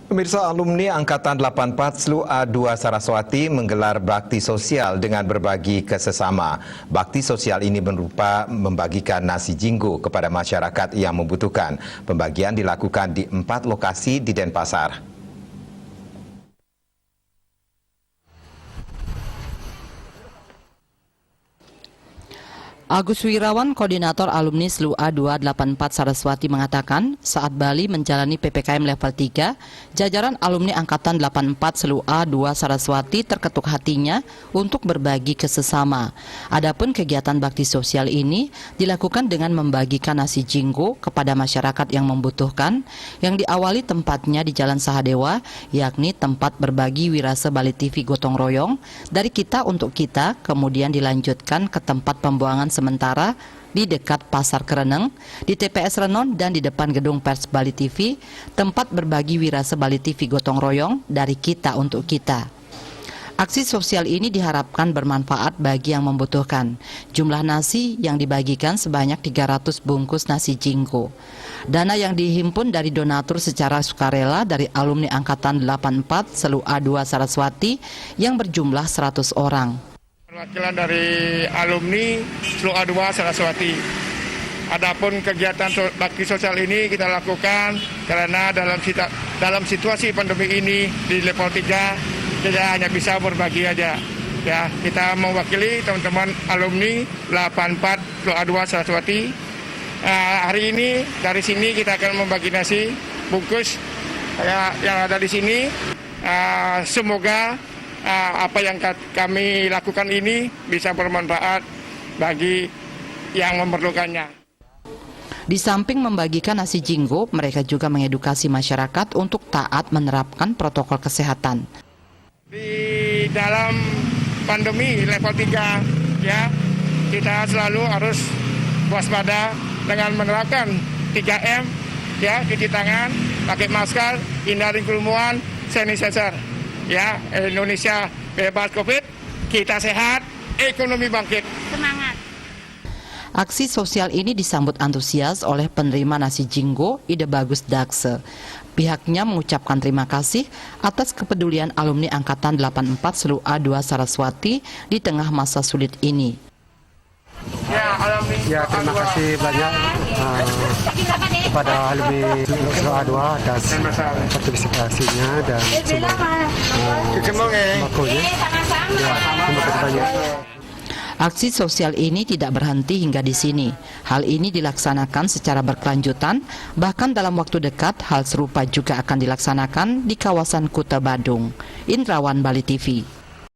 Pemirsa, alumni Angkatan 84 SLU A2 Saraswati menggelar bakti sosial dengan berbagi ke sesama. Bakti sosial ini berupa membagikan nasi jinggo kepada masyarakat yang membutuhkan. Pembagian dilakukan di 4 lokasi di Denpasar. Agus Wirawan, Koordinator Alumni SLU A284 Saraswati mengatakan, saat Bali menjalani PPKM level 3, jajaran alumni Angkatan 84 SLU A2 Saraswati terketuk hatinya untuk berbagi ke sesama. Adapun kegiatan bakti sosial ini dilakukan dengan membagikan nasi jinggo kepada masyarakat yang membutuhkan, yang diawali tempatnya di Jalan Sahadewa, yakni tempat berbagi Wirase Bali TV Gotong Royong, dari kita untuk kita, kemudian dilanjutkan ke tempat pembuangan sementara di dekat Pasar Kereneng, di TPS Renon, dan di depan gedung Pers Bali TV, tempat berbagi Wirase Bali TV Gotong Royong dari kita untuk kita. Aksi sosial ini diharapkan bermanfaat bagi yang membutuhkan. Jumlah nasi yang dibagikan sebanyak 300 bungkus nasi jinggo. Dana yang dihimpun dari donatur secara sukarela dari alumni Angkatan 84 SLU A2 Saraswati yang berjumlah 100 orang. Perwakilan dari alumni SLU A2 Saraswati. Adapun kegiatan bakti sosial ini kita lakukan karena dalam situasi pandemi ini di level 3 kita hanya bisa berbagi aja. Ya, kita mewakili teman-teman alumni 84 SLU A2 Saraswati. Hari ini dari sini kita akan membagi nasi bungkus yang ada di sini. Semoga apa yang kami lakukan ini bisa bermanfaat bagi yang memerlukannya. Di samping membagikan nasi jinggo, mereka juga mengedukasi masyarakat untuk taat menerapkan protokol kesehatan. Di dalam pandemi level 3, ya, kita selalu harus waspada dengan menerapkan 3M, ya, cuci tangan, pakai masker, hindari kerumunan, sanitizer. Ya, Indonesia bebas COVID, kita sehat, ekonomi bangkit. Semangat. Aksi sosial ini disambut antusias oleh penerima nasi jinggo Ide Bagus Dakse. Pihaknya mengucapkan terima kasih atas kepedulian alumni Angkatan 84 SLU A2 Saraswati di tengah masa sulit ini. Ya, terima kasih banyak kepada alumni SLU A2 atas partisipasinya dan sembakonya. Ya, terima kasih banyak. Aksi sosial ini tidak berhenti hingga di sini. Hal ini dilaksanakan secara berkelanjutan, bahkan dalam waktu dekat hal serupa juga akan dilaksanakan di kawasan Kuta Badung. Indrawan, Bali TV.